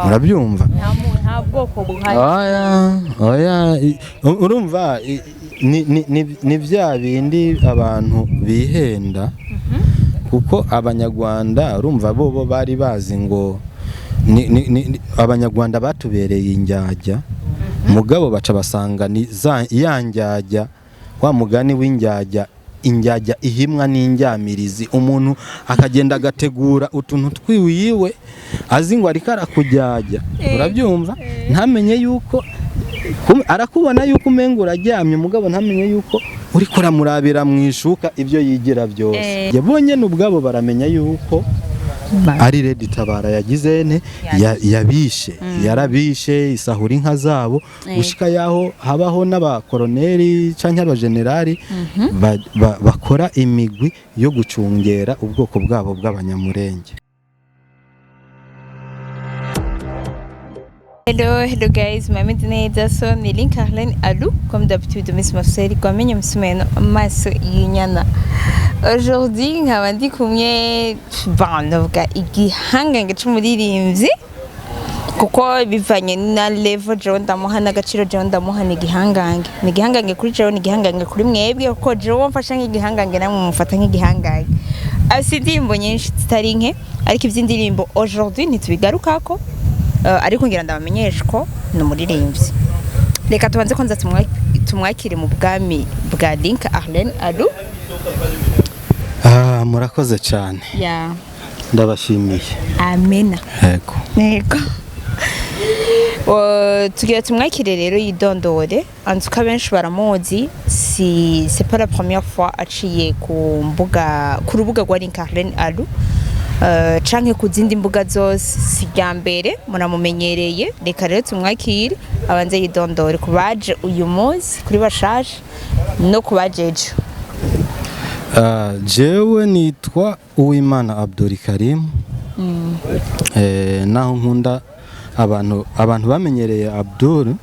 murabyumva nta bwoko buhari oya urumva ni bya bindi abantu bihenda kuko abanyarwanda urumva bo bari bazi ngo abanyarwanda batubereye injyajya mugabo baca basanga ni ya njyajya wa mugani w'injyajya injyajya ihimwa n'injyamirizi umuntu akagenda agategura utuntu twiwiwe azi ngo ariko arakujyajya urabyumva ntamenye yuko arakubona yuko umenga uraryamye umugabo ntamenye yuko uri kuramurabira mu ishuka ibyo yigira byose yabonye n'ubwabo baramenya yuko ari Red Tabara yagize ne yabishe yarabishe isahura inka zabo gushika yaho habaho n'abakoroneri canke abagenerali bakora imigwi yo gucungera ubwoko bwabo bw'abanyamurenge. Hello guys, Mamedi Neidaso ni Link Arlene Alou comme d'habitude Miss Marcel kwamenye musumeno amaso yinyana. Aujourd'hui nkaba ndi kumwe bandoga igihangange c'umuririmbyi kuko bivanye na level je ndamuha n'agaciro je ndamuha ni igihangange kuri je ni igihangange kuri mwebwe kuko je wamfasha nk'igihangange namwe mumufata nk'igihangange. Afite indirimbo nyinshi zitari nke ariko ivy'indirimbo aujourd'hui ntitubigarukako ariko ngira ndabamenyesha ko no muririmbyi. Reka tubanze konza tumwakire mu bwami bwa Link Arlene Alou. Murakoze cyane. Ndabashimiye. Amena. Yego. Tugira tumwakire rero yidondore antuka benshi baramuzi c'est pas la première fois aciye ku rubuga rwa Link Arlene Alou. Canke ku zindi mbuga zose sijya mbere muramumenyereye reka rero tumwakire abanze yidondore kubaje uyu munsi kuri bashashe no kubajeje. Jewe nitwa Uwimana Abdul Karim. Naho nkunda abantu bamenyereye Abdul.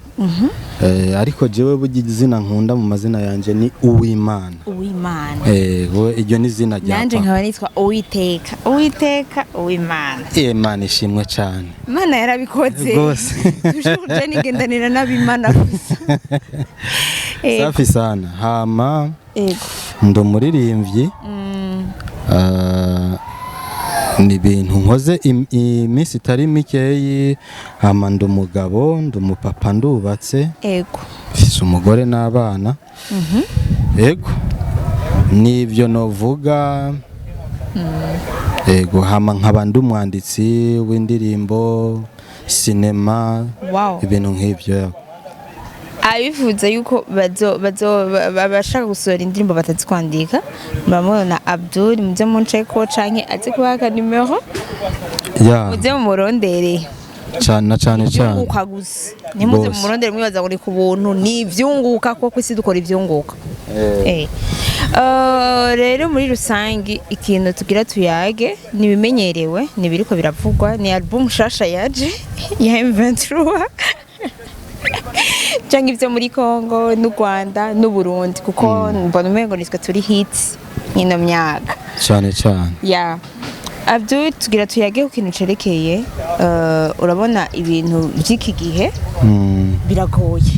Ariko jewe bugizina nkunda mu mazina yanje ni Uwimana. Iryo ni zina rya nanje nkaba nitwa Uwiteka Uwimana. Imana ishimwe cyane. Imana yarabikoze rwose. Tuje nigendanira nabimana gusa. Safi sana. Hama ndo muririmbyi. Ni bintu nkoze iminsi itari mikeyi hama ndo umugabo ndo umupapa ndubatse mfise umugore n'abana nibyo novuga hama nkaba ndi umwanditsi w'indirimbo sinema ibintu nk'ibyo. Abivuze yuko babashaka gusohora indirimbo batazi kwandika bamubona Abdul muze muncheko canke azi kubaka numero muze murondere cyane ukaguze nimuze murondere mwibaza ngo ni ku buntu ni ivyunguka ko kwisi dukora ivyunguka. Rero muri rusangi ikintu tugira tuyage nibimenyerewe nibiriko biravugwa ni album shasha yaje ya M23 cyangwa ibyo muri Congo n'u Rwanda n'u Burundi kuko mbona umengo nitwe turi hits ino myaka cyane. Abdul tugira tuyage ku kintu cerekeye urabona ibintu by'iki gihe biragoye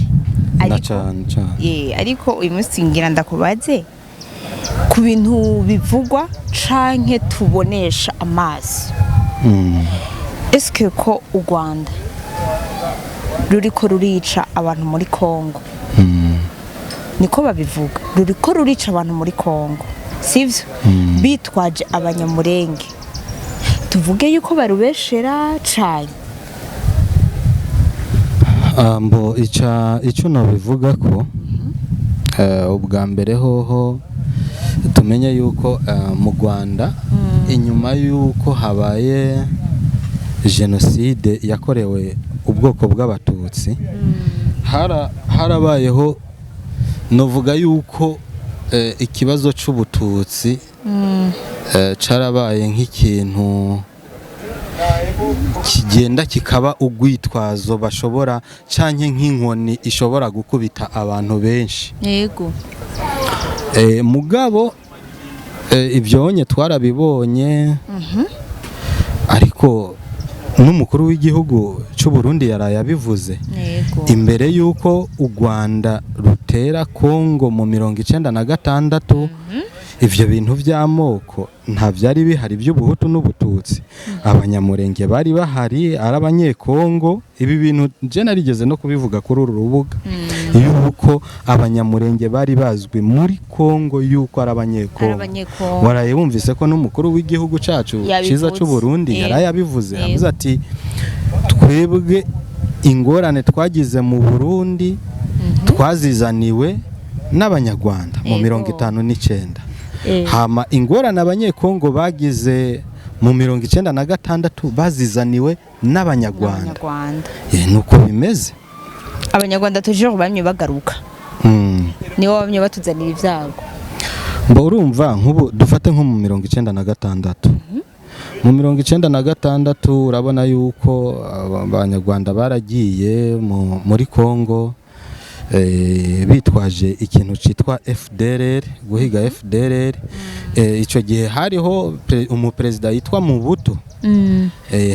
ariko uyu munsi ngira ndakubaze ku bintu bivugwa canke tubonesha amaso. Eske ko u Rwanda ruriko rurica abantu muri Congo niko babivuga ruriko rurica abantu muri Congo sivyo bitwaje abanyamurenge tuvuge yuko barubeshera cyane ambo icyo nabivuga ko ubwa mbere hoho tumenye yuko mu Rwanda inyuma yuko habaye genocide yakorewe ubwoko bw'abatutsi harabayeho novuga yuko ikibazo c'ubututsi carabaye nk'ikintu kigenda kikaba ugwitwazo bashobora canke nk'inkoni ishobora gukubita abantu benshi. Yego. Mugabo ivyonye twarabibonye ariko n'umukuru w'igihugu cy'u Burundi yaraye abivuze imbere y'uko u Rwanda rutera Kongo mu 1996 ivyo bintu by'amoko nta byari bihari by'ubuhutu n'ubututsi abanyamurenge bari bahari ari abanyekongo ibi bintu je narigeze no kubivuga kuri uru rubuga yuko abanyamurenge bari bazwi muri Kongo yuko ari abanyekongo waraye wumvise ko n'umukuru w'igihugu cacu ciza cy'u Burundi yaraye abivuze avuze ati twebwe ingorane twagize mu Burundi twazizaniwe n'abanyarwanda mu 59 hama ingorane abanyekongo bagize mu 1996 bazizaniwe n'abanyarwanda nuko bimeze abanyarwanda toujours bamye bagaruka niwo bamye batuzanira ibyago mbo urumva nk'ubu dufate nko mu 1996 mu 1996 urabona yuko abanyarwanda baragiye muri Kongo bitwaje ikintu citwa FDLR guhiga FDLR ico gihe hariho umuperezida yitwa Mobutu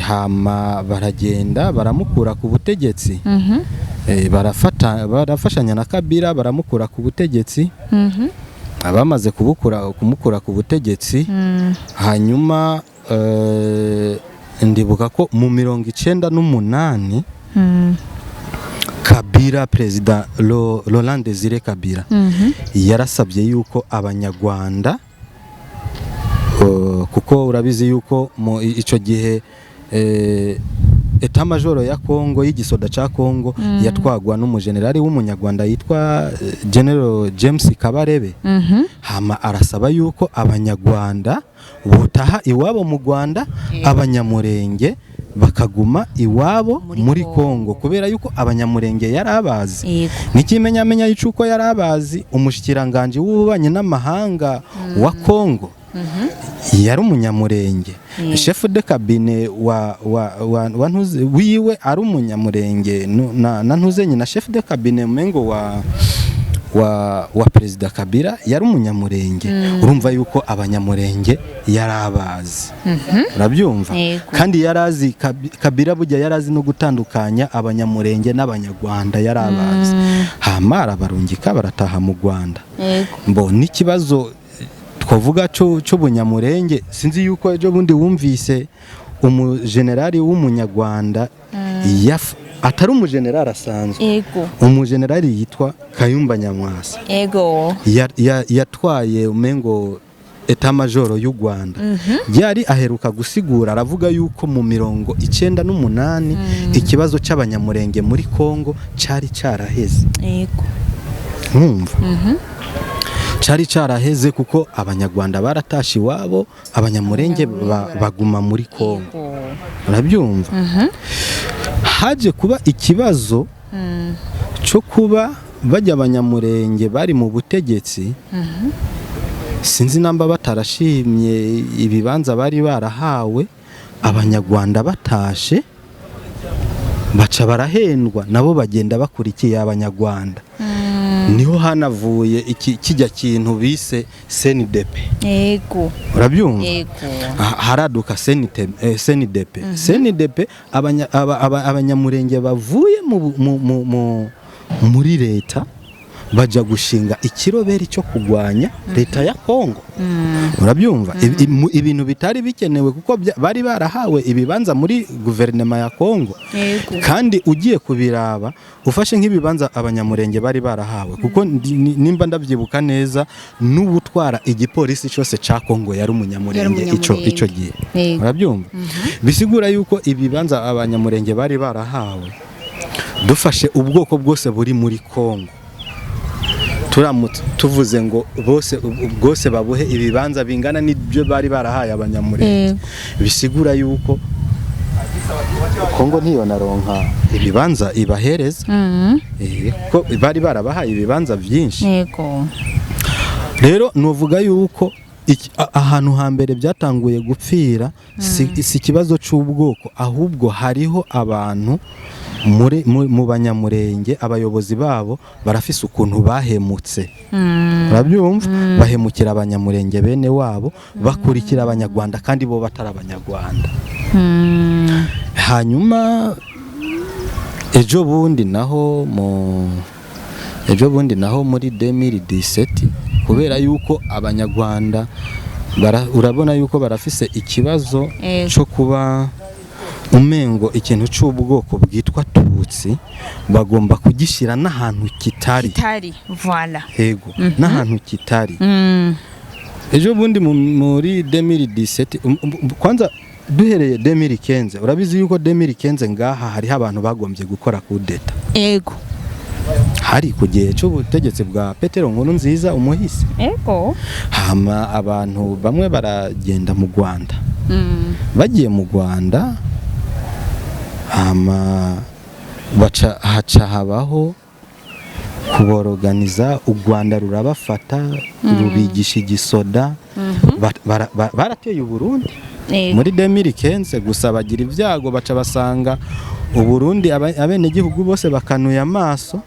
hama baragenda baramukura ku butegetsi barafashanya na Kabila baramukura ku butegetsi abamaze kumukura ku butegetsi hanyuma ndibuka ko mu 1998 Kabila perezida Laurent Désiré Kabila yarasabye yuko abanyarwanda kuko urabizi yuko mu ico gihe etamajoro ya Kongo y'igisoda ca Kongo yatwagwa n'umujenerali w'umunyarwanda yitwa General James Kabarebe hama arasaba yuko abanyarwanda botaha iwabo mu Rwanda abanyamurenge bakaguma iwabo muri Kongo kubera yuko abanyamurenge yarabazi nikimenyamenya y'uko yarabazi umushikiranganje w'ububanye n'amahanga wa Kongo yari umunyamurenge chef de cabinet wa ntuze wiwe ari umunyamurenge na ntuzenye na chef de cabinet mengo wa perezida Kabila yari umunyamurenge urumva yuko abanyamurenge yarabazi urabyumva kandi yarazi Kabila burya yarazi no gutandukanya abanyamurenge n'abanyarwanda yarabazi hamara barungika barataha mu Rwanda mbo n'ikibazo twavuga cyo bunyamurenge sinzi yuko ejo bundi wumvise umujenerali w'umunyarwanda atari umujenerali asanzwe umujenerali yitwa Kayumba Nyamwasa yatwaye umengo etamajoro y'u Rwanda yari aheruka gusigura aravuga yuko mu 1998 ikibazo cy'abanyamurenge muri Kongo cyari caraheze mwumva cyari caraheze kuko abanyarwanda baratashi wabo abanyamurenge baguma muri Kongo urabyumva haje kuba ikibazo cyo kuba bajya abanyamurenge bari mu butegetsi sinzi namba batarashimye ibibanza bari barahawe abanyarwanda batashe baca barahendwa nabo bagenda bakurikiye abanyarwanda niho hanavuye kijya kintu bise CNDP urabyumva haraduka CNDP abanyamurenge bavuye muri leta baja gushinga ikiroberi cyo kugwanya leta ya Kongo urabyumva ibintu bitari bikenewe kuko bari barahawe ibibanza muri guverinoma ya Kongo kandi ugiye kubiraba ufashe nk'ibibanza abanyamurenge bari barahawe kuko nimba ndabyibuka neza n'ubutwara igipolisi cyose ca Kongo yari umunyamurenge ico gihe urabyumva bisigura yuko ibibanza abanyamurenge bari barahawe dufashe ubwoko bwose buri muri Kongo tuvuze ngo bwose babuhe ibibanza bingana n'ibyo bari barahaye abanyamurenge bisigura yuko Kongo ntiyo naronka ibibanza ibahereza ko bari barabahaye ibibanza byinshi rero nuvuga yuko ahantu hambere byatanguye gupfira si kibazo cy'ubwoko ahubwo hariho abantu mu banyamurenge abayobozi babo barafise ukuntu bahemutse urabyumva bahemukira abanyamurenge bene wabo bakurikira abanyarwanda kandi bo batari abanyarwanda hanyuma ejo bundi naho muri 2017 kubera yuko abanyarwanda urabona yuko barafise ikibazo cyo kuba umengo ikintu cy'ubwoko bwitwa Tutsi bagomba kugishira n'ahantu kitari voilà yego n'ahantu kitari ejo bundi muri 2017 kwanza duhereye 2015 urabizi yuko 2015 ngaha hariho abantu bagombye gukora kudeta yego hari ku gihe cy'ubutegetsi bwa Petero Nkurunziza umuhisi yego hama abantu bamwe baragenda mu Rwanda bagiye mu Rwanda hama haca habaho kuboroganiza u Rwanda rurabafata rubigisha igisoda barateye u Burundi muri 2015 gusa bagira ibyago baca basanga u Burundi abenegihugu bose bakanuye amaso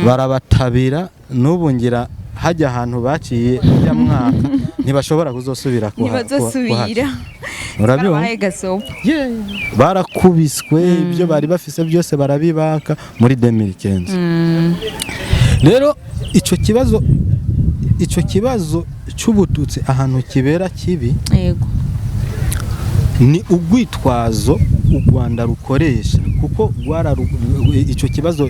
barabatabira n'ubu ngira hajya ahantu baciye ya mwaka ntibashobora kuzosubira barakubiswe ibyo bari bafise byose barabibaka muri 2015 rero icyo kibazo cy'ubututsi ahantu kibera kibi yego ni ugwitwazo u Rwanda rukoresha kuko icyo kibazo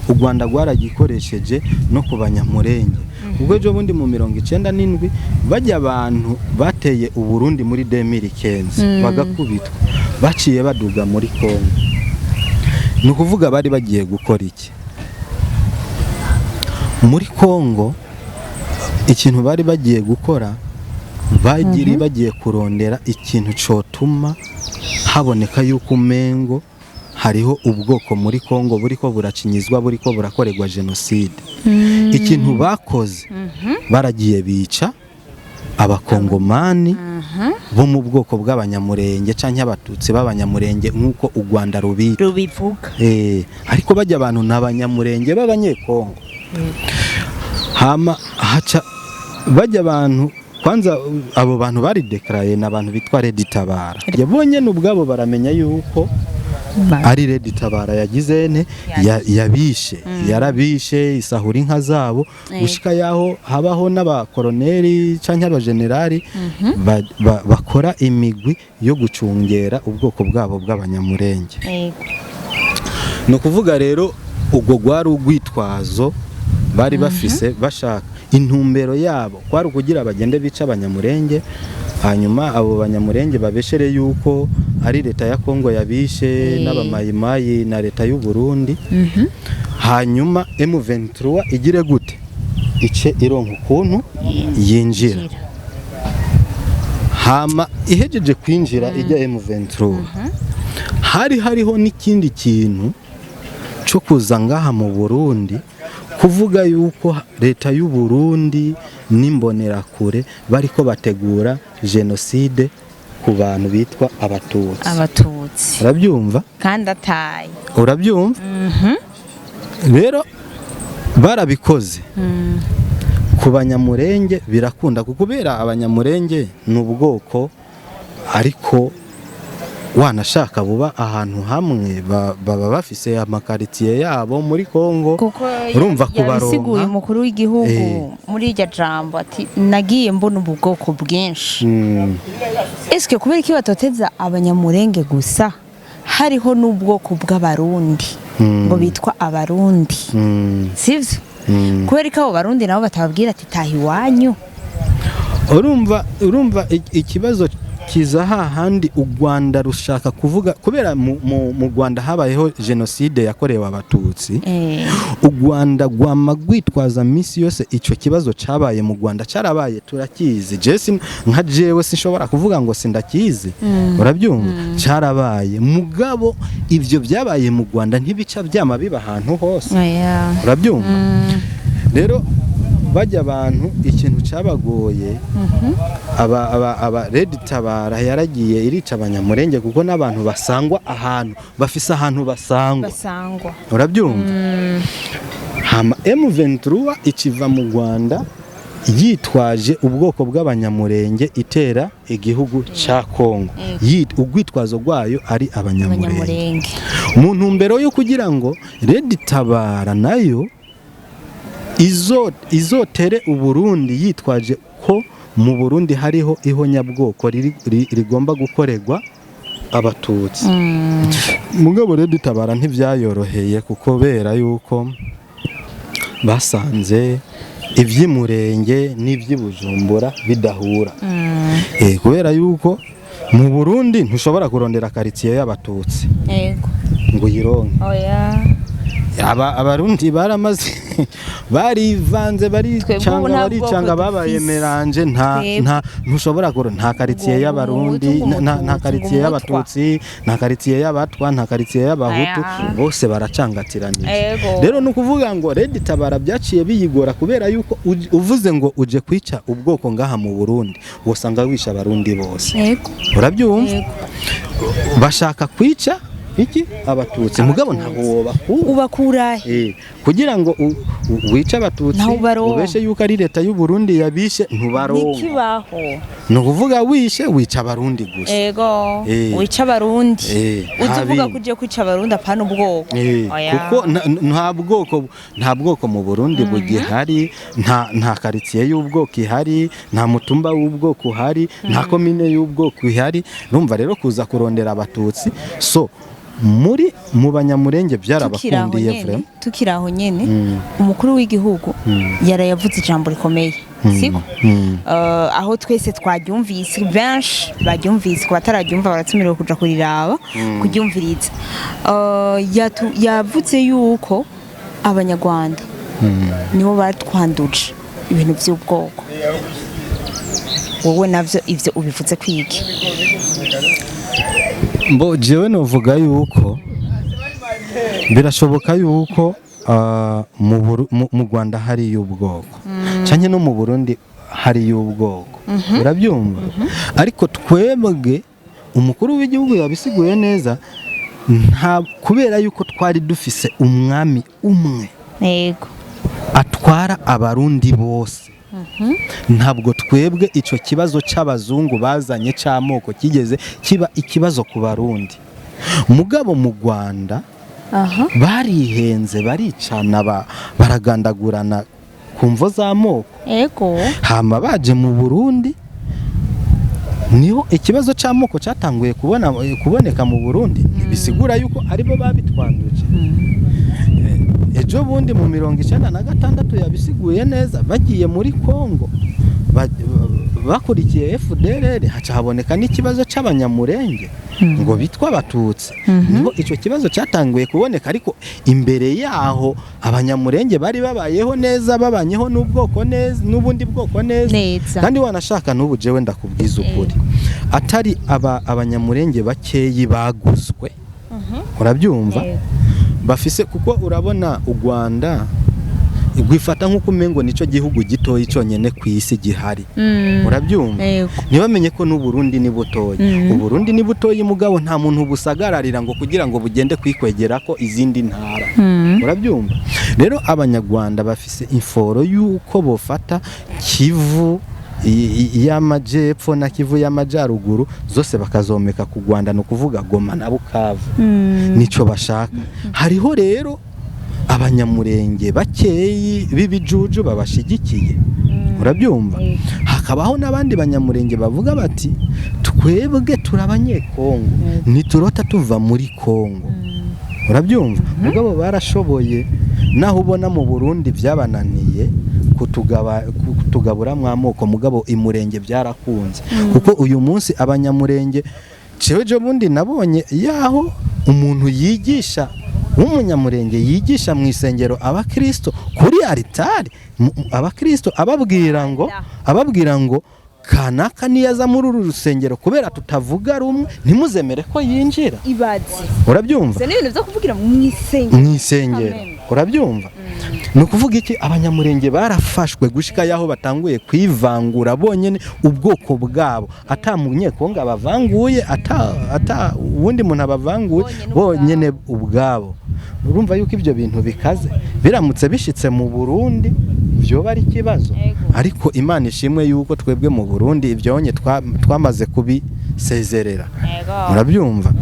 u Rwanda rwaragikoresheje no ku banyamurenge ubwo ejo bundi mu 97 bajya abantu bateye u Burundi muri 2015 bagakubitwa baciye baduga muri Kongo ni ukuvuga bari bagiye gukora iki muri Kongo ikintu bari bagiye gukora bagiye kurondera ikintu cyotuma haboneka yuko umengo hariho ubwoko muri Kongo buriko buracinyizwa buriko burakorerwa genocide ikintu bakoze baragiye bica abakongomani bo mu bwoko bw'abanyamurenge canke abatutsi b'abanyamurenge nkuko u Rwanda rubivuga ariko bajya abantu n'abanyamurenge b'abanyekongo hama haca bajya abantu kwanza abo bantu bari declare n'abantu bitwa Red Tabara yabonye n'ubwabo baramenya yuko ari Red Tabara yagize yabishe yarabishe isahura inka zabo gushika yaho habaho n'abakoroneri canke abagenerali bakora imigwi yo gucungera ubwoko bwabo bw'abanyamurenge no kuvuga rero ubwo gwari ugwitwazo bari bafise bashaka intumbero yabo kwari kugira bagende bica abanyamurenge hanyuma abo banyamurenge babeshere yuko ari leta ya Kongo yabishe n'abamayimayi na leta y'u Burundi hanyuma M23 igire gute ice ironka ukuntu yinjira hama ihejeje kwinjira ijya M23 hariho n'ikindi kintu cyo kuza ngaha mu Burundi kuvuga yuko leta y'u Burundi n'imbonerakure bariko bategura genocide ku bantu bitwa abatutsi urabyumva kandi ataye urabyumva rero barabikoze ku banyamurenge birakunda kubera abanyamurenge n'ubwoko ariko wanashaka buba ahantu hamwe baba bafise amakaritiye yabo muri Kongo urumva kubaronka yabisiguye umukuru w'igihugu muri iryo jambo ati nagiye mbona ubwoko bwinshi eske kubera iki batoteza abanyamurenge gusa hariho n'ubwoko bw'abarundi ngo bitwa abarundi sivyo kubera ko abo barundi nabo batababwira ati tahi wanyu urumva ikibazo kiza hahandi u Rwanda rushaka kuvuga kubera mu Rwanda habayeho genocide yakorewe abatutsi u Rwanda rwamagwitwaza misi yose ico kibazo cabaye mu Rwanda carabaye turakizi Jesse nka jewe sinshobora kuvuga ngo sindakizi urabyumva carabaye mugabo ivyo byabaye mu Rwanda ntibica byama biba ahantu hose urabyumva rero bajya abantu ikintu cabagoye aba Red Tabara yaragiye irica abanyamurenge kuko n'abantu basangwa ahantu bafise ahantu basangwa urabyumva hama M23 ikiva mu Rwanda yitwaje ubwoko bw'abanyamurenge itera igihugu ca Kongo, urwitwazo rwayo ari abanyamurenge, mu ntumbero yo kugira ngo Red Tabara nayo izotere Uburundi yitwaje ko mu Burundi hariho ihonyabwoko rigomba gukorerwa abatutsi. Mugabo Red Tabara ntivyayoroheye kuko bera yuko basanze ivy'Imurenge n'ivy'Ibujumbura bidahura. Kubera yuko mu Burundi ntushobora kurondera quartier y'abatutsi ngo yironke. Abarundi baramaze barivanze baricanga babaye melange, ntushobora nta quartier y'abarundi, nta quartier y'abatutsi, nta quartier y'abatwa, nta quartier y'abahutu, bose baracangatiranye. Rero nukuvuga ngo Red Tabara byaciye biyigora kubera yuko uvuze ngo uje kwica ubwoko ngaha mu Burundi wosanga wisha abarundi bose. Urabyumva? Bashaka kwica iki abatutsi, mugabo ntabwo ubakura kugira ngo wica abatutsi ubeshe yuko ari leta y'u Burundi yabishe ntubaronka. Nikibaho no kuvuga wica abarundi gusa. Wica abarundi uzivuga kuje kwica abarundi apana ubwoko. Kuko nta bwoko mu Burundi bugihari, nta quartier y'ubwoko ihari, nta mutumba w'ubwoko uhari, nta komine y'ubwoko ihari. Numva rero kuza kurondera abatutsi mu banyamurenge byarabakundiye vrema. Tukiraho nyene umukuru w'igihugu yarayavuze ijambo rikomeye, siko aho twese twaryumvise, benshi baryumvise, batararyumva baratumirwa kuja kuriraba kuryumviriza. Yavuze yuko abanyarwanda nibo batwanduje ibintu by'ubwoko. Wowe navyo ivyo ubivuze kwiki? Jewe novuga yuko birashoboka yuko mu Rwanda hari y'ubwoko cyane no mu Burundi hari y'ubwoko, urabyumva? Ariko twebwe umukuru w'igihugu yabisiguye neza, nta kubera yuko twari dufise umwami umwe atwara abarundi bose. Ntabwo twebwe ico kibazo c'abazungu bazanye c'amoko kigeze kiba ikibazo ku barundi. Mugabo mu Rwanda barihenze baricana baragandagurana ku mvo z'amoko. Hama baje mu Burundi niho ikibazo c'amoko cyatanguye kuboneka mu Burundi. Bisigura yuko aribo babitwanduje. Ejo bundi mu 1996 yabisiguye neza, bagiye muri Kongo bakurikiye FDLR, haca haboneka n'ikibazo c'abanyamurenge ngo bitwa abatutsi. Niho ico kibazo cyatanguye kuboneka, ariko imbere yaho abanyamurenge bari babayeho neza, babanyeho n'ubwoko neza, n'ubundi bwoko neza. Kandi wanashaka n'ubu jewe ndakubwiza ukuri, atari abanyamurenge bakeyi baguzwe. Urabyumva? Bafise kuko urabona u Rwanda igwifata nk'uko umengo nico gihugu gitoyi cyonyene ku isi gihari. Urabyumva? Ntibamenye ko n'u Burundi ni butoyi. U Burundi ni butoyi mugabo nta muntu busagararira ngo kugira ngo bugende kwikwegera ko izindi ntara. Urabyumva? Rero abanyarwanda bafise inforo yuko bofata Kivu y'amajepfo na Kivu y'amajaruguru zose bakazomeka ku Rwanda, no kuvuga Goma na Bukavu. Nico bashaka. Hariho rero abanyamurenge bakeyi bibijuju babashigikiye. Urabyumva? Hakabaho n'abandi banyamurenge bavuga bati twebwe turabanyekongo, niturota tuva muri Kongo. Urabyumva? Mugabo barashoboye, naho ubona mu Burundi byabananiye kutugabura mwamoko, mugabo imurenge byarakunze. Kuko uyu munsi abanyamurenge cejo bundi nabonye yaho umuntu yigisha w'umunyamurenge yigisha mu isengero abakristo kuri altari, abakristo ababwira ngo kanaka niyaza muri uru rusengero kubera tutavuga rumwe ntimuzemere ko yinjira. Urabyumva? Ni ibintu byo kuvugira mu isengero. Urabyumva? Ni ukuvuga iki? Abanyamurenge barafashwe gushika yaho batanguye kwivangura bonyene ubwoko bwabo, ata munyekonga abavanguye, ata ubundi muntu abavanguye, bonyene ubwabo. Urumva yuko ibyo bintu bikaze biramutse bishitse mu Burundi byoba ari ikibazo. Ariko Imana ishimwe yuko twebwe mu Burundi ibyonye twamaze kubisezerera. Murabyumva?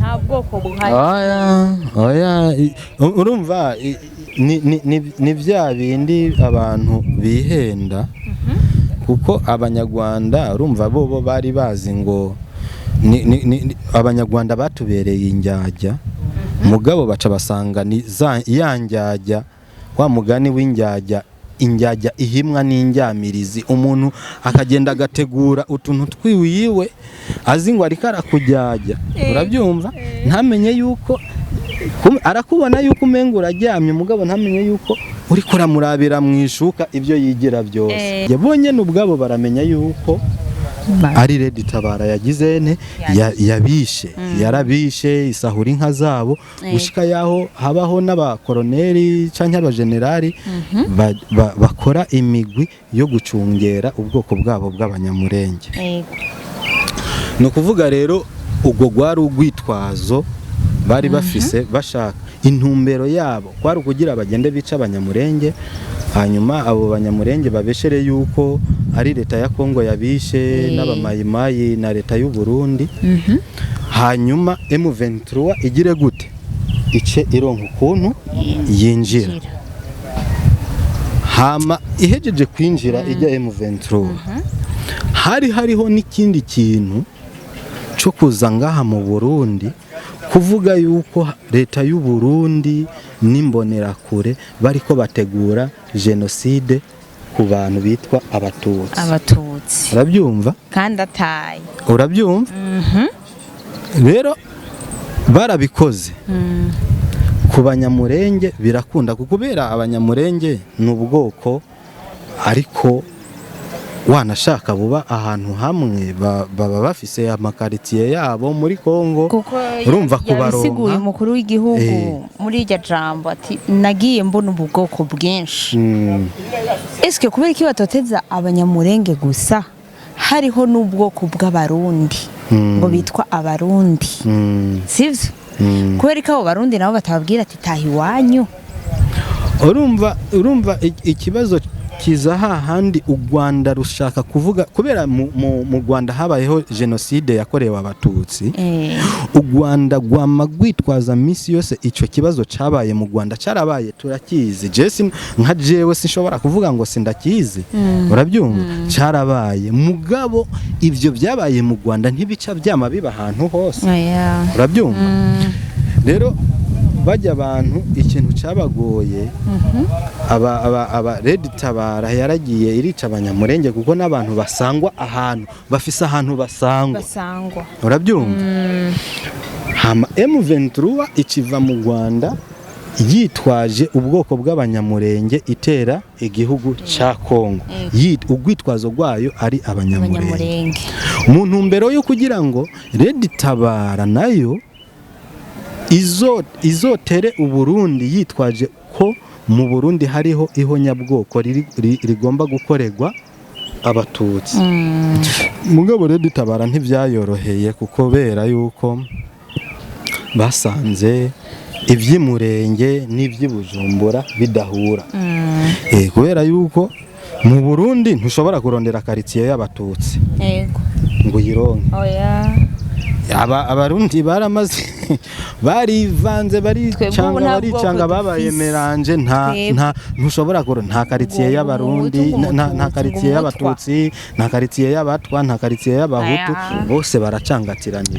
nta bwoko buhari. Oya urumva ni bya bindi abantu bihenda kuko abanyarwanda urumva bo bari bazi ngo abanyarwanda batubereye injyajya mugabo baca basanga ni ya njyajya wa mugani w'injyajya injyajya ihimwa n'injyamirizi umuntu akagenda agategura utuntu twiwiwe azi ngo ariko arakujyajya. Urabyumva? Ntamenye yuko arakubona yuko umenga uraryamye mugabo ntamenye yuko uri kuramurabira mu ishuka ibyo yigira byose. Yabonye n'ubwabo baramenya yuko ari Red Tabara yagize yabishe yarabishe isahura inka zabo gushika yaho habaho n'abakoroneri canke abagenerali bakora imigwi yo gucungera ubwoko bwabo bw'abanyamurenge. No kuvuga rero ubwo gwari ugwitwazo bari bafise bashaka intumbero yabo kwari kugira bagende bica abanyamurenge hanyuma abo banyamurenge babeshere yuko ari leta ya Kongo yabishe n'abamayimayi na leta y'u Burundi. Hanyuma M23 igire gute ice ironka ukuntu yinjira hama ihejeje kwinjira ijya M23 hariho n'ikindi kintu cyo kuza ngaha mu Burundi kuvuga yuko leta y'u Burundi n'imbonerakure bariko bategura genocide ku bantu bitwa abatutsi. Urabyumva? Kandi ataye. Urabyumva? Rero barabikoze ku banyamurenge birakunda kubera abanyamurenge n'ubwoko ariko wanashaka buba ahantu hamwe baba bafise amakaritiye yabo muri Kongo. Urumva kubaronka yabisiguye umukuru w'igihugu muri iryo jambo ati nagiye mbona ubwoko bwinshi. Eske kubera iki batoteza abanyamurenge gusa hariho n'ubwoko bw'abarundi ngo bitwa abarundi sivyo? Kubera ko abo barundi nabo batababwira ati tahi wanyu. Urumva ikibazo kiza hahandi u Rwanda rushaka kuvuga kubera mu Rwanda habayeho genocide yakorewe abatutsi. U Rwanda gwamagwitwaza misi yose ico kibazo cabaye mu Rwanda carabaye turakizi. Jesse nka jewe sinshobora kuvuga ngo sindakizi. Urabyumva? Carabaye mugabo ivyo byabaye mu Rwanda ntibica byama biba ahantu hose. Urabyumva? Rero bajya abantu ikintu cabagoye aba Red Tabara yaragiye irica abanyamurenge kuko n'abantu basangwa ahantu bafise ahantu basangwa. Urabyumva? Hama M23 ikiva mu Rwanda yitwaje ubwoko bw'abanyamurenge itera igihugu ca Kongo. Ugwitwazo rwayo ari abanyamurenge. Mu ntumbero yo kugira ngo Red Tabara nayo izotere Uburundi yitwaje ko mu Burundi hariho ihonyabwoko rigomba gukorerwa abatutsi. Mugabo Red Tabara ntivyayoroheye kuko bera yuko basanze ivy'Imurenge n'ivy'Ibujumbura bidahura. Kubera yuko mu Burundi ntushobora kurondera quartier y'abatutsi ngo yironke. Abarundi baramaze barivanze baricanga babaye melange nta ntushobora nta quartier y'abarundi nta quartier y'abatutsi nta quartier y'abatwa nta quartier y'abahutu bose baracangatiranye.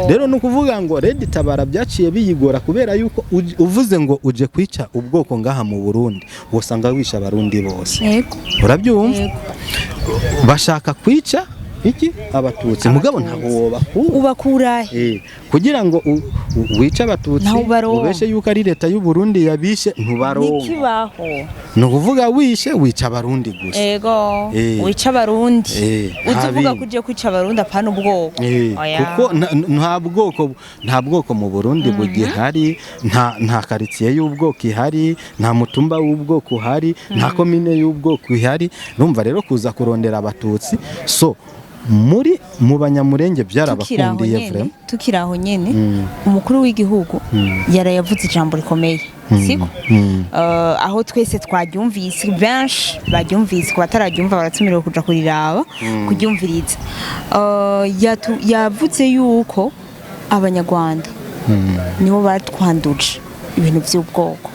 Rero nukuvuga ngo Red Tabara byaciye biyigora kubera yuko uvuze ngo uje kwica ubwoko ngaha mu Burundi wosanga wisha abarundi bose. Urabyumva? Bashaka kwica iki abatutsi mugabo ntaho ubakura kugira ngo wica abatutsi ubeshe yuko ari leta y'u Burundi yabishe ntubaronka nikibaho no kuvuga wishe wica abarundi gusa. Wica abarundi uzuvuga kuje kwica abarundi apana ubwoko kuko nta bwoko mu Burundi bugihari nta quartier y'ubwoko ihari nta mutumba w'ubwoko uhari nta komine y'ubwoko ihari. Urumva rero kuza kurondera abatutsi mu banyamurenge byarabakundiye vraiment. Tukiraho nyene umukuru w'igihugu yarayavuze ijambo rikomeye siko aho twese twaryumvise benshi baryumvise ku batararyumva baratumiriwe kuja kuriraba kuryumviriza yavuze yuko abanyarwanda nibo batwanduje ibintu by'ubwoko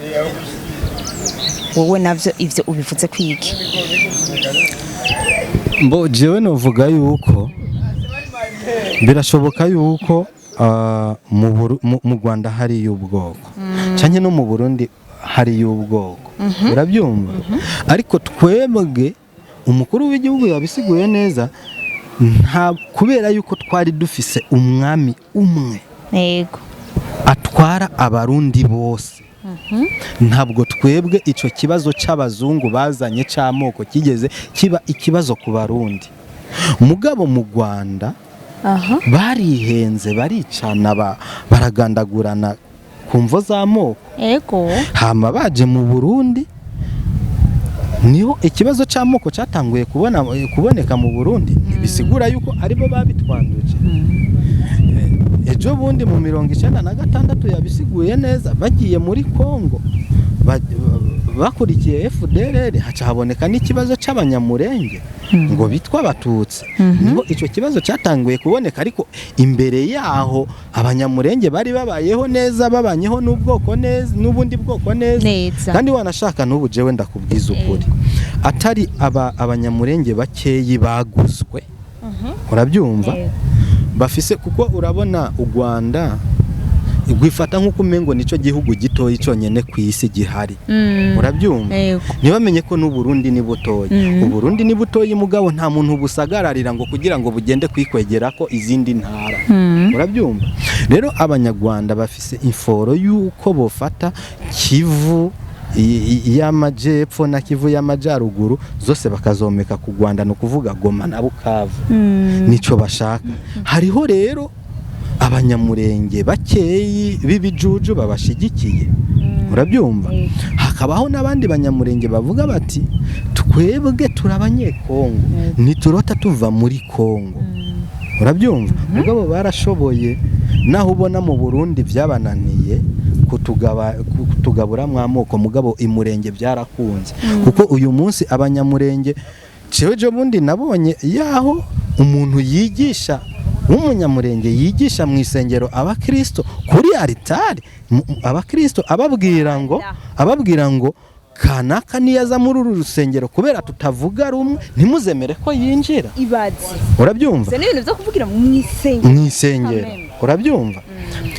wowe navyo ivyo ubivuze kwiki mbo jewe novuga yuko birashoboka yuko mu Rwanda hari y'ubwoko cyane no mu Burundi hari y'ubwoko urabyumva ariko twebwe umukuru w'igihugu yabisiguye neza nta kubera yuko twari dufise umwami umwe yego atwara abarundi bose ntabwo twebwe ico kibazo c'abazungu bazanye c'amoko kigeze kiba ikibazo ku barundi mugabo mu Rwanda barihenze baricana baragandagurana ku mvo z'amoko yego hama baje mu Burundi niho ikibazo c'amoko cyatanguye kuboneka mu Burundi bisigura yuko aribo babitwanduje ejo bundi mu 1996 yabisiguye neza bagiye muri Kongo bakurikiye FDLR haca haboneka n'ikibazo c'abanyamurenge ngo bitwa abatutsi niho ico kibazo cyatanguye kuboneka ariko imbere yaho abanyamurenge bari babayeho neza babanyeho n'ubwoko neza n'ubundi bwoko neza kandi wanashaka n'ubu jewe ndakubwiza ukuri atari abanyamurenge bakeyi baguzwe urabyumva bafise kuko urabona u Rwanda igwifata nk'uko umengo nico gihugu gitoyi cyonyene ku isi gihari urabyumva ntibamenye ko n'u Burundi ni butoyi u Burundi ni butoyi mugabo nta muntu busagararira ngo kugira ngo bugende kwikwegera ko izindi ntara urabyumva rero abanyarwanda bafise inforo yuko bofata Kivu y'amajepfo na Kivu y'amajaruguru zose bakazomeka ku Rwanda no kuvuga Goma na Bukavu nico bashaka hariho rero abanyamurenge bakeyi bibijuju babashigikiye urabyumva hakabaho nabandi banyamurenge bavuga bati twebwe turabanyekongo niturota tuva muri Kongo urabyumva mugabo barashoboye naho ubona mu Burundi byabananiye kutugabura mwamoko mugabo imurenge byarakunze kuko uyu munsi abanyamurenge cejo bundi nabonye yaho umuntu yigisha umunyamurenge yigisha mu isengero abakristo kuri altare abakristo ababwira ngo kanaka niyaza muri uru rusengero kubera tutavuga rumwe ntimuzemere ko yinjira ibazi urabyumva se n'ibintu byo kuvugira mu isengero urabyumva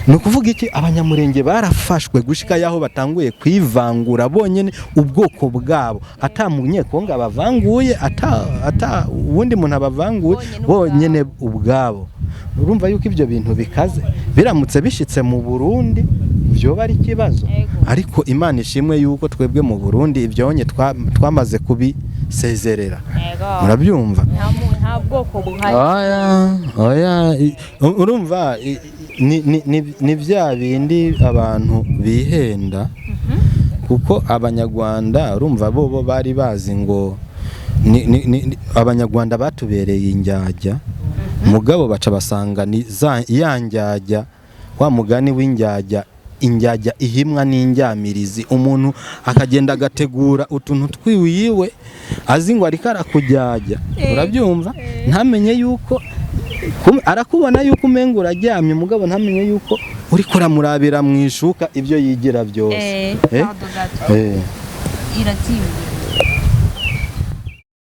no kuvuga iki abanyamurenge barafashwe gushika yaho batanguye kwivangura bonyene ubwoko bwabo atamunyekonga abavanguye ata ubundi muntu abavanguye bonyene ubwabo urumva yuko ibyo bintu bikaze biramutse bishitse mu Burundi byo bari kibazo ariko Imana ishimwe yuko twebwe mu Burundi ibyonye twamaze kubisezerera murabyumva nta bwoko buhari oya urumva ni bya bindi abantu bihenda kuko abanyarwanda urumva bo bari bazi ngo abanyarwanda batubereye injyajya mugabo baca basanga ni ya njyajya wa mugani w'injyajya injyajya ihimwa n'injyamirizi umuntu akagenda agategura utuntu twiwiwe azi ngo ariko arakujyajya urabyumva ntamenye yuko arakubona yuko umenga uraryamye mugabo ntamenye yuko uri kuramurabira mu ishuka ibyo yigira byose iratimba